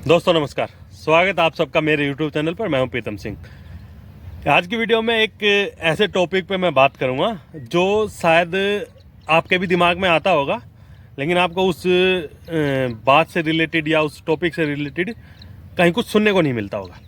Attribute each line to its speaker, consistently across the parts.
Speaker 1: दोस्तों नमस्कार, स्वागत है आप सबका मेरे YouTube चैनल पर। मैं हूं प्रीतम सिंह। आज की वीडियो में एक ऐसे टॉपिक पे मैं बात करूंगा जो शायद आपके भी दिमाग में आता होगा, लेकिन आपको उस बात से रिलेटेड या उस टॉपिक से रिलेटेड कहीं कुछ सुनने को नहीं मिलता होगा।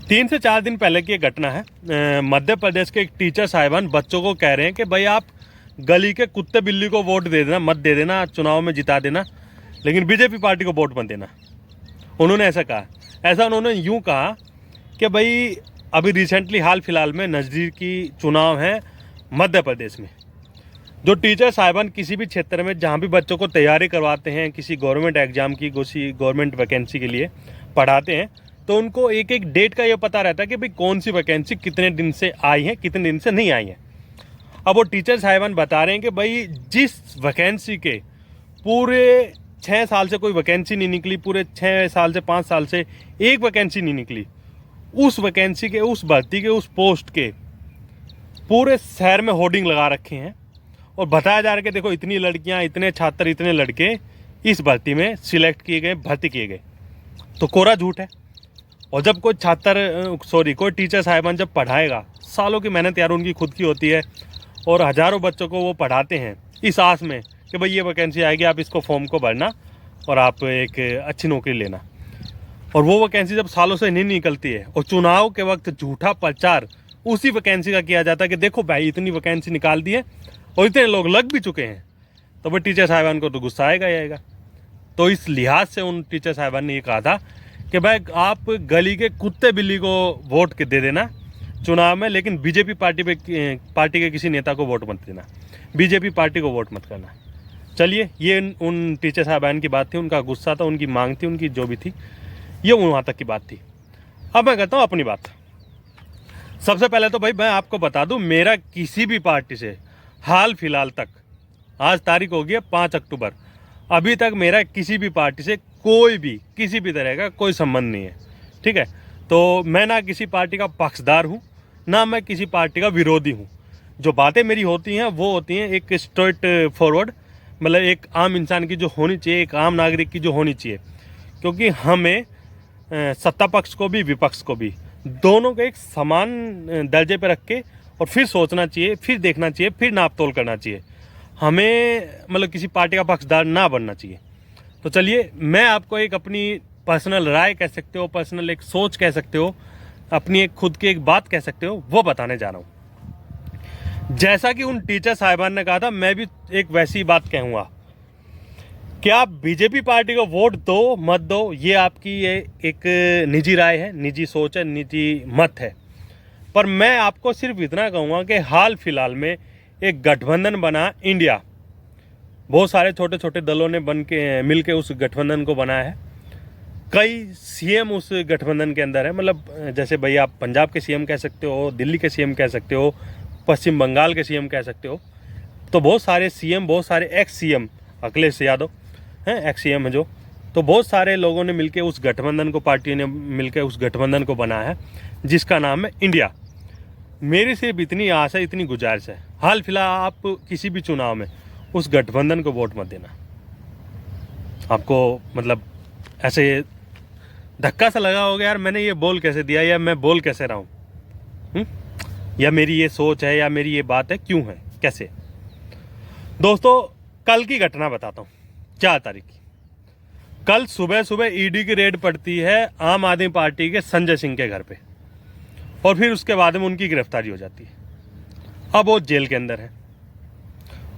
Speaker 1: 3 से 4 दिन पहले की एक घटना है। मध्य प्रदेश के एक टीचर साहिबान बच्चों को कह रहे हैं कि भाई आप गली के कुत्ते बिल्ली को वोट दे देना, मत दे देना, चुनाव में जिता देना, लेकिन बीजेपी पार्टी को वोट मत देना। उन्होंने ऐसा कहा। ऐसा उन्होंने यूं कहा कि भाई अभी रिसेंटली हाल फिलहाल में नज़दीकी चुनाव है मध्य प्रदेश में। जो टीचर साहिबान किसी भी क्षेत्र में जहां भी बच्चों को तैयारी करवाते हैं, किसी गवर्नमेंट एग्जाम की, किसी गवर्नमेंट वैकेंसी के लिए पढ़ाते हैं, तो उनको एक एक डेट का ये पता रहता है कि भाई कौन सी वैकेंसी कितने दिन से आई है, कितने दिन से नहीं आई है। अब वो टीचर साहिबान बता रहे हैं कि भाई जिस वैकेंसी के पूरे 6 साल से कोई वैकेंसी नहीं निकली, पूरे 6 साल से 5 साल से एक वैकेंसी नहीं निकली, उस वैकेंसी के, उस भर्ती के, उस पोस्ट के पूरे शहर में होर्डिंग लगा रखे हैं और बताया जा रहा है कि देखो इतनी लड़कियां, इतने छात्र, इतने लड़के इस भर्ती में सिलेक्ट किए गए, भर्ती किए गए। तो कोरा झूठ है। और जब कोई टीचर साहिबान जब पढ़ाएगा, सालों की मेहनत यार उनकी खुद की होती है और हज़ारों बच्चों को वो पढ़ाते हैं इस आस में कि भाई ये वैकेंसी आएगी, आप इसको फॉर्म को भरना और आप एक अच्छी नौकरी लेना। और वो वैकेंसी जब सालों से नहीं निकलती है और चुनाव के वक्त झूठा प्रचार उसी वैकेंसी का किया जाता है कि देखो भाई इतनी वैकेंसी निकाल दी है और इतने लोग लग भी चुके हैं, तो भाई टीचर साहिबान को तो गुस्सा आएगा ही आएगा। तो इस लिहाज से उन टीचर साहिबान ने ये कहा था कि भाई आप गली के कुत्ते बिल्ली को वोट के दे देना चुनाव में, लेकिन बीजेपी पार्टी के किसी नेता को वोट मत देना, बीजेपी पार्टी को वोट मत करना। चलिए, ये उन टीचर साहबान की बात थी, उनका गुस्सा था, उनकी मांग थी, उनकी जो भी थी, ये वहाँ तक की बात थी। अब मैं कहता हूँ अपनी बात। सबसे पहले तो भाई मैं आपको बता दूँ, मेरा किसी भी पार्टी से हाल फिलहाल तक, आज तारीख हो गई है 5 अक्टूबर, अभी तक मेरा किसी भी पार्टी से कोई भी किसी भी तरह का कोई संबंध नहीं है। ठीक है, तो मैं ना किसी पार्टी का पक्षदार हूँ, ना मैं किसी पार्टी का विरोधी हूँ। जो बातें मेरी होती हैं वो होती हैं एक स्ट्रेट फॉरवर्ड, मतलब एक आम इंसान की जो होनी चाहिए, एक आम नागरिक की जो होनी चाहिए। क्योंकि हमें सत्ता पक्ष को भी विपक्ष को भी दोनों को एक समान दर्जे पर रख के और फिर सोचना चाहिए, फिर देखना चाहिए, फिर नाप तोल करना चाहिए। हमें मतलब किसी पार्टी का पक्षदार ना बनना चाहिए। तो चलिए, मैं आपको एक अपनी पर्सनल राय कह सकते हो, पर्सनल एक सोच कह सकते हो, अपनी एक खुद की एक बात कह सकते हो, वो बताने जा रहा हूँ। जैसा कि उन टीचर साहिबान ने कहा था, मैं भी एक वैसी बात कहूँगा कि आप बीजेपी पार्टी को वोट दो मत दो, ये आपकी ये एक निजी राय है, निजी सोच है, निजी मत है। पर मैं आपको सिर्फ इतना कहूँगा कि हाल फिलहाल में एक गठबंधन बना इंडिया, बहुत सारे छोटे छोटे दलों ने मिल के उस गठबंधन को बनाया है। कई सीएम उस गठबंधन के अंदर है, मतलब जैसे भाई आप पंजाब के सीएम कह सकते हो, दिल्ली के सीएम कह सकते हो, पश्चिम बंगाल के सीएम कह सकते हो। तो बहुत सारे सीएम, बहुत सारे एक्स सीएम, अखिलेश यादव हैं एक्स सीएम है जो, तो बहुत सारे लोगों ने मिलकर उस गठबंधन को, पार्टी ने मिलकर उस गठबंधन को बनाया है जिसका नाम है इंडिया। मेरी सिर्फ इतनी आशा, इतनी गुजारिश है, हाल फिलहाल आप किसी भी चुनाव में उस गठबंधन को वोट मत देना। आपको मतलब ऐसे धक्का सा लगा होगा, यार मैंने ये बोल कैसे दिया, या मैं बोल कैसे रहा हूँ, या मेरी ये सोच है, या मेरी ये बात है, क्यों है, कैसे। दोस्तों, कल की घटना बताता हूँ। 4 तारीख की कल सुबह सुबह ईडी की रेड पड़ती है आम आदमी पार्टी के संजय सिंह के घर पे, और फिर उसके बाद में उनकी गिरफ्तारी हो जाती है। अब वो जेल के अंदर है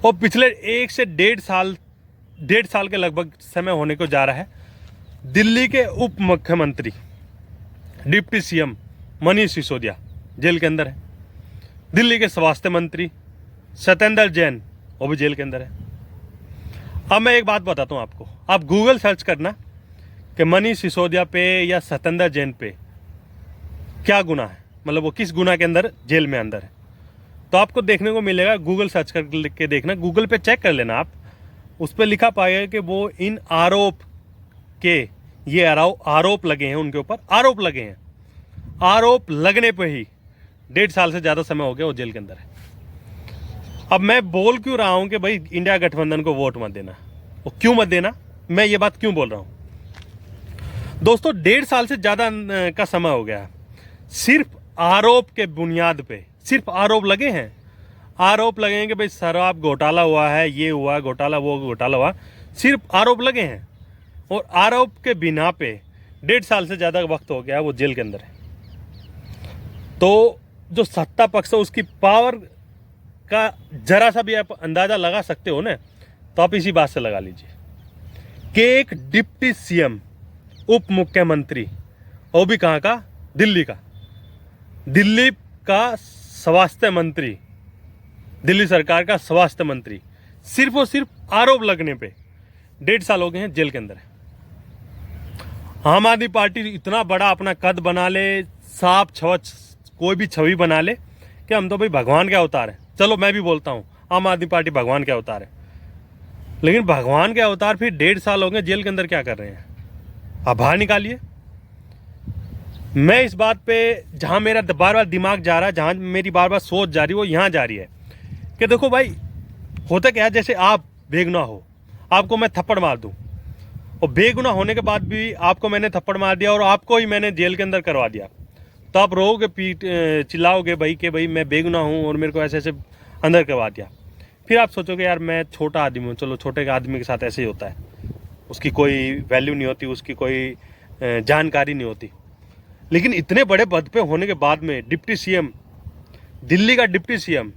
Speaker 1: और पिछले 1 से 1.5 साल के लगभग समय होने को जा रहा है। दिल्ली के उप मुख्यमंत्री, deputy CM Manish Sisodia jail के अंदर है। दिल्ली के स्वास्थ्य मंत्री सत्येंद्र जैन, वो भी जेल के अंदर है। अब मैं एक बात बताता हूँ आपको, आप गूगल सर्च करना कि मनीष सिसोदिया पे या सत्येंद्र जैन पे क्या गुनाह है, मतलब वो किस गुनाह के अंदर जेल में अंदर है, तो आपको देखने को मिलेगा। गूगल सर्च करके देखना, गूगल पे चेक कर लेना आप, उस पर लिखा पाएगा कि वो इन आरोप के, ये आरोप लगे हैं उनके ऊपर, आरोप लगे हैं। आरोप लगने पे ही 1.5 साल से ज़्यादा समय हो गया वो जेल के अंदर है। अब मैं बोल क्यों रहा हूँ कि भाई इंडिया गठबंधन को वोट मत देना, वो क्यों मत देना, मैं ये बात क्यों बोल रहा हूँ। दोस्तों 1.5 साल से ज़्यादा का समय हो गया, सिर्फ आरोप के बुनियाद पे सिर्फ आरोप लगे हैं। आरोप लगे हैं कि भाई शराब घोटाला हुआ है, ये हुआ घोटाला, वो घोटाला हुआ, सिर्फ आरोप लगे हैं। और आरोप के बिना पे 1.5 साल से ज़्यादा वक्त हो गया वो जेल के अंदर है। तो जो सत्ता पक्ष है उसकी पावर का जरा सा भी आप अंदाज़ा लगा सकते हो ना, तो आप इसी बात से लगा लीजिए कि एक डिप्टी सीएम, उप मुख्यमंत्री, वो भी कहाँ का, दिल्ली का, दिल्ली का स्वास्थ्य मंत्री, दिल्ली सरकार का स्वास्थ्य मंत्री, सिर्फ और सिर्फ आरोप लगने पे 1.5 साल हो गए हैं जेल के अंदर है। आम आदमी पार्टी इतना बड़ा अपना कद बना ले, साफ कोई भी छवि बना ले कि हम तो भाई भगवान के अवतार हैं। चलो मैं भी बोलता हूँ आम आदमी पार्टी भगवान के अवतार है, लेकिन भगवान के अवतार फिर 1.5 साल हो गए जेल के अंदर क्या कर रहे हैं? आप बाहर निकालिए। मैं इस बात पे जहाँ मेरा बार बार दिमाग जा रहा है, जहाँ मेरी बार बार सोच जा रही है, वो यहाँ जा रही है कि देखो भाई, होता क्या है, जैसे आप बेगुनाह हो, आपको मैं थप्पड़ मार दूँ, और बेगुनाह होने के बाद भी आपको मैंने थप्पड़ मार दिया और आपको ही मैंने जेल के अंदर करवा दिया, तो आप रोओगे, चिल्लाओगे भाई कि भाई मैं बेगुनाह हूँ और मेरे को ऐसे ऐसे अंदर करवा दिया। फिर आप सोचोगे यार मैं छोटा आदमी हूँ, चलो छोटे आदमी के साथ ऐसे ही होता है, उसकी कोई वैल्यू नहीं होती, उसकी कोई जानकारी नहीं होती। लेकिन इतने बड़े पद पे होने के बाद में डिप्टी सीएम, दिल्ली का डिप्टी सीएम,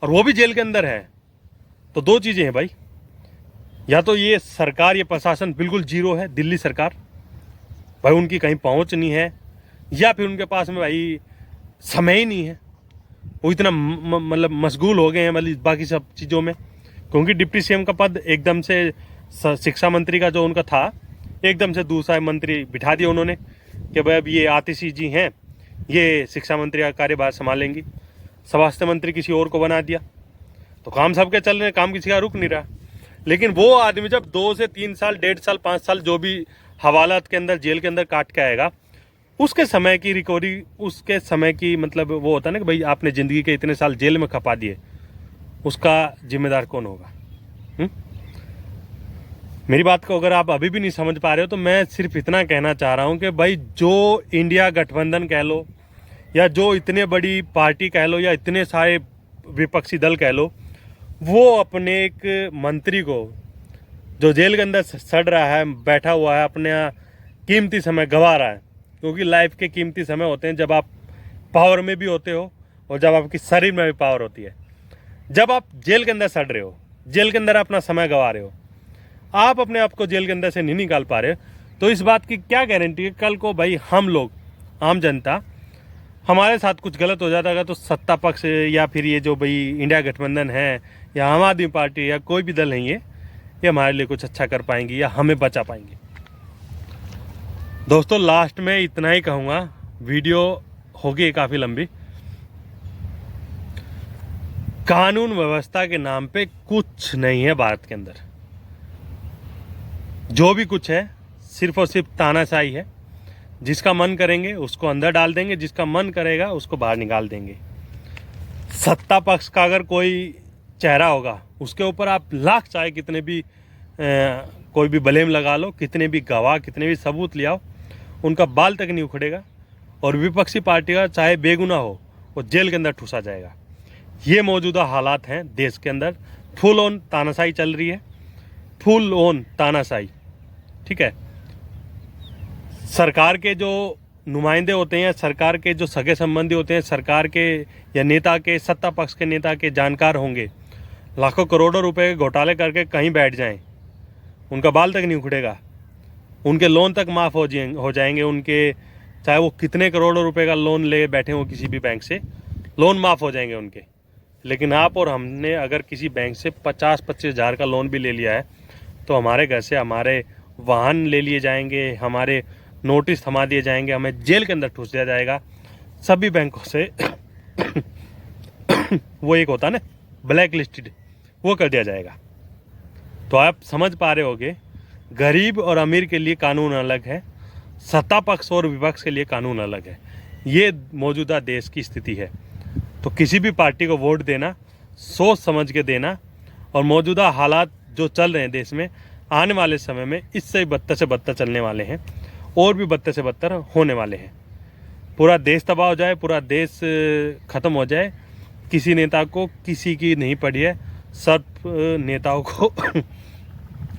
Speaker 1: और वो भी जेल के अंदर है, तो दो चीज़ें हैं भाई, या तो ये सरकार, ये प्रशासन बिल्कुल जीरो है, दिल्ली सरकार भाई, उनकी कहीं पहुंच नहीं है, या फिर उनके पास में भाई समय ही नहीं है, वो इतना मतलब मशगूल हो गए हैं मतलब बाकी सब चीज़ों में। क्योंकि डिप्टी सीएम का पद एकदम से शिक्षा मंत्री का जो उनका था, एकदम से दूसरा मंत्री बिठा दिया उन्होंने कि भाई अब ये आतिशी जी हैं, ये शिक्षा मंत्री का कार्यभार संभालेंगी। स्वास्थ्य मंत्री किसी और को बना दिया, तो काम सबके चल रहे हैं, काम किसी का रुक नहीं रहा। लेकिन वो आदमी जब 2 से 3 साल, 1.5 साल, 5 साल जो भी हवालात के अंदर, जेल के अंदर काट के आएगा, उसके समय की रिकवरी, उसके समय की मतलब वो होता है ना कि भाई आपने ज़िंदगी के इतने साल जेल में खपा दिए, उसका जिम्मेदार कौन होगा? मेरी बात को अगर आप अभी भी नहीं समझ पा रहे हो तो मैं सिर्फ इतना कहना चाह रहा हूं कि भाई जो इंडिया गठबंधन कह लो, या जो इतने बड़ी पार्टी कह लो, या इतने सारे विपक्षी दल कह लो, वो अपने एक मंत्री को जो जेल के अंदर सड़ रहा है, बैठा हुआ है, अपने कीमती समय गंवा रहा है, क्योंकि लाइफ के कीमती समय होते हैं जब आप पावर में भी होते हो और जब आपकी शरीर में भी पावर होती है। जब आप जेल के अंदर सड़ रहे हो, जेल के अंदर अपना समय गंवा रहे हो, आप अपने आप को जेल के अंदर से नहीं निकाल पा रहे, तो इस बात की क्या गारंटी है कल को भाई हम लोग, आम जनता, हमारे साथ कुछ गलत हो जाता है तो सत्ता पक्ष या फिर ये जो भाई इंडिया गठबंधन है या आम आदमी पार्टी या कोई भी दल नहीं है, ये हमारे लिए कुछ अच्छा कर पाएंगी या हमें बचा पाएंगे। दोस्तों लास्ट में इतना ही कहूँगा, वीडियो होगी काफ़ी लंबी। कानून व्यवस्था के नाम पे कुछ नहीं है भारत के अंदर, जो भी कुछ है सिर्फ और सिर्फ तानाशाही है। जिसका मन करेंगे उसको अंदर डाल देंगे, जिसका मन करेगा उसको बाहर निकाल देंगे। सत्ता पक्ष का अगर कोई चेहरा होगा उसके ऊपर आप लाख चाहे कितने भी कोई भी ब्लेम लगा लो, कितने भी गवाह, कितने भी सबूत ले आओ, उनका बाल तक नहीं उखड़ेगा। और विपक्षी पार्टी का चाहे बेगुनाह हो वो जेल के अंदर ठूसा जाएगा। ये मौजूदा हालात हैं देश के अंदर। फुल ऑन तानाशाही चल रही है, फुल ऑन तानाशाही, ठीक है। सरकार के जो नुमाइंदे होते हैं, सरकार के जो सगे संबंधी होते हैं, सरकार के या नेता के, सत्ता पक्ष के नेता के जानकार होंगे, लाखों करोड़ों रुपए के घोटाले करके कहीं बैठ जाएं, उनका बाल तक नहीं उखड़ेगा, उनके लोन तक माफ़ हो जाएंगे। उनके चाहे वो कितने करोड़ों रुपए का लोन ले बैठे हो किसी भी बैंक से, लोन माफ़ हो जाएंगे उनके। लेकिन आप और हमने अगर किसी बैंक से 50-25 हज़ार का लोन भी ले लिया है तो हमारे घर से हमारे वाहन ले लिए जाएंगे, हमारे नोटिस थमा दिए जाएंगे, हमें जेल के अंदर ठूस दिया जाएगा। सभी बैंकों से वो एक होता ना ब्लैक लिस्टेड, वो कर दिया जाएगा। तो आप समझ पा रहे होगे, गरीब और अमीर के लिए कानून अलग है, सत्ता पक्ष और विपक्ष के लिए कानून अलग है। ये मौजूदा देश की स्थिति है। तो किसी भी पार्टी को वोट देना सोच समझ के देना, और मौजूदा हालात जो चल रहे हैं देश में, आने वाले समय में इससे बदतर से बदतर चलने वाले हैं। और भी बदतर से बदतर होने वाले हैं। पूरा देश तबाह हो जाए, पूरा देश ख़त्म हो जाए, किसी नेता को किसी की नहीं पड़ी है। सब नेताओं को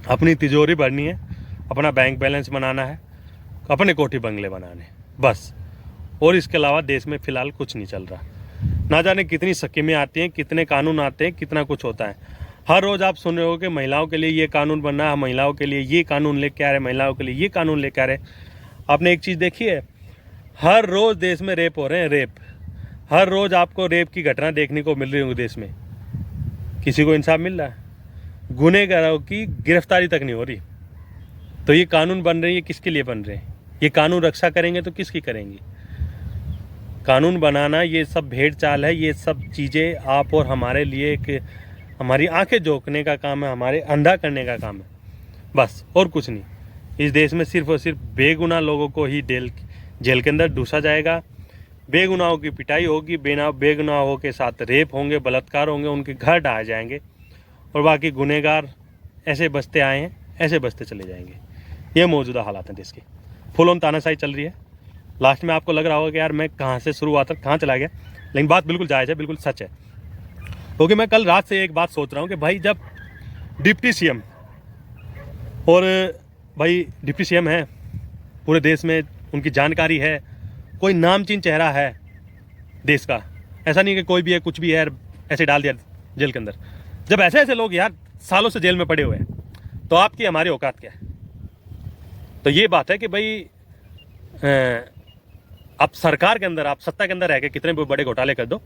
Speaker 1: अपनी तिजोरी भरनी है, अपना बैंक बैलेंस बनाना है, अपने कोठी बंगले बनाने, बस। और इसके अलावा देश में फ़िलहाल कुछ नहीं चल रहा। ना जाने कितनी स्कीमें आती हैं, कितने कानून आते हैं, कितना कुछ होता है। हर रोज़ आप सुन रहे हो कि महिलाओं के लिए ये कानून बनना है, महिलाओं के लिए ये कानून लेके आ रहे, महिलाओं के लिए ये कानून लेके आ रहे। आपने एक चीज़ देखी है, हर रोज़ देश में रेप हो रहे हैं, रेप। हर रोज़ आपको रेप की घटना देखने को मिल रही होंगी देश में। किसी को इंसाफ मिल रहा है? गुनहगारों की गिरफ्तारी तक नहीं हो रही। तो ये कानून बन रहे हैं, ये किसके लिए बन रहे हैं? ये कानून रक्षा करेंगे तो किसकी करेंगे? कानून बनाना ये सब भेड़ चाल है। ये सब चीज़ें आप और हमारे लिए एक हमारी आंखें झोंकने का काम है, हमारे अंधा करने का काम है, बस, और कुछ नहीं। इस देश में सिर्फ और सिर्फ बेगुनाह लोगों को ही जेल के अंदर डूसा जाएगा। बेगुनाहों की पिटाई होगी, बेगुनाहों के साथ रेप होंगे, बलात्कार होंगे, उनके घर ढाए जाएंगे, और बाकी गुनहगार ऐसे बसते आए हैं, ऐसे बसते चले जाएंगे। ये मौजूदा हालात हैं देश के। फुल ऑन तानाशाही चल रही है। लास्ट में आपको लग रहा होगा कि यार मैं कहाँ से शुरू हुआ था, कहाँ चला गया, लेकिन बात बिल्कुल जायज़ है, बिल्कुल सच है। क्योंकि मैं कल रात से एक बात सोच रहा हूँ कि भाई जब डिप्टी सीएम और भाई डिप्टी सीएम है, पूरे देश में उनकी जानकारी है, कोई नामचीन चेहरा है देश का, ऐसा नहीं कि कोई भी है, कुछ भी है, ऐसे डाल दिया जेल के अंदर। जब ऐसे ऐसे लोग यार सालों से जेल में पड़े हुए हैं, तो आपकी हमारी औकात क्या है? तो ये बात है कि भाई आप सरकार के अंदर, आप सत्ता के अंदर रह के कितने भी बड़े घोटाले कर दो,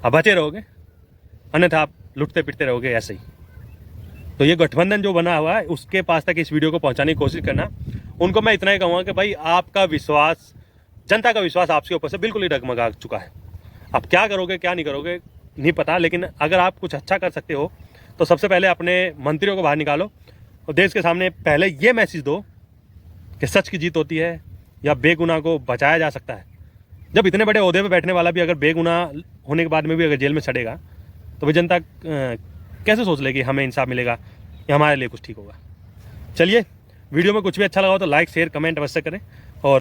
Speaker 1: आप बचे रहोगे, अन्यथा आप लुटते पिटते रहोगे ऐसे ही। तो ये गठबंधन जो बना हुआ है, उसके पास तक इस वीडियो को पहुंचाने की कोशिश करना। उनको मैं इतना ही कहूँगा कि भाई आपका विश्वास, जनता का विश्वास आपके ऊपर से बिल्कुल ही डगमगा चुका है। आप क्या करोगे क्या नहीं करोगे नहीं पता, लेकिन अगर आप कुछ अच्छा कर सकते हो तो सबसे पहले अपने मंत्रियों को बाहर निकालो और देश के सामने पहले ये मैसेज दो कि सच की जीत होती है या बेगुनाह को बचाया जा सकता है। जब इतने बड़े ओहदे पे बैठने वाला भी अगर बेगुनाह होने के बाद में भी अगर जेल में सड़ेगा, तो भाई जनता कैसे सोच लेगी हमें इंसाफ मिलेगा या हमारे लिए कुछ ठीक होगा। चलिए, वीडियो में कुछ भी अच्छा लगा हो तो लाइक शेयर कमेंट अवश्य करें।